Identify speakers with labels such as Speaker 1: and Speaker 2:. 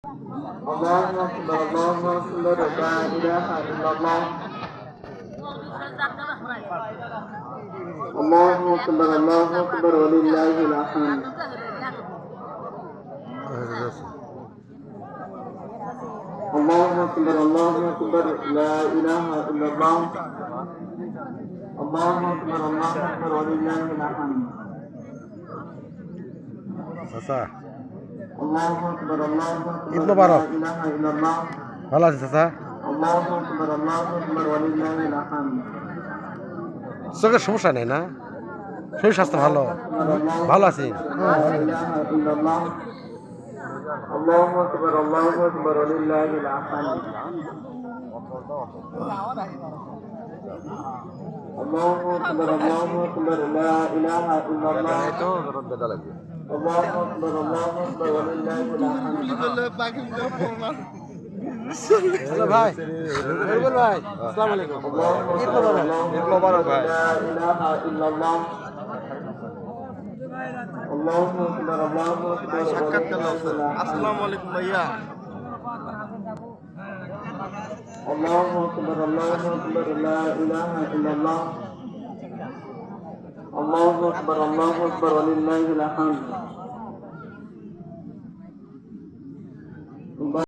Speaker 1: الله أكبر الله أكبر لا إله إلا الله الله أكبر ولله الحمد الله أكبر لا إله إلا الله الله أكبر ولله الحمد الله أكبر
Speaker 2: ঈদ মোবারক।
Speaker 1: لا إله إلا الله
Speaker 2: ভালো আছেন চাচা?
Speaker 1: الله أكبر ولله الحمد
Speaker 2: চোখের সমস্যা নেই না? শরীর স্বাস্থ্য ভালো? ভালো আছি।
Speaker 1: لا إله إلا الله الله أكبر ولله الحمد الله أكبر لا إله إلا الله الله أكبر ولله الحمد
Speaker 2: হ্যালো ভাই, বলবেন ভাই, আসসালামু আলাইকুম। ঈদ মোবারক ভাই।
Speaker 1: لا إله إلا الله الله أكبر
Speaker 3: আসসালামু আলাইকুম ভাইয়া।
Speaker 1: الله أكبر لا إله إلا الله الله أكبر ولله الحمد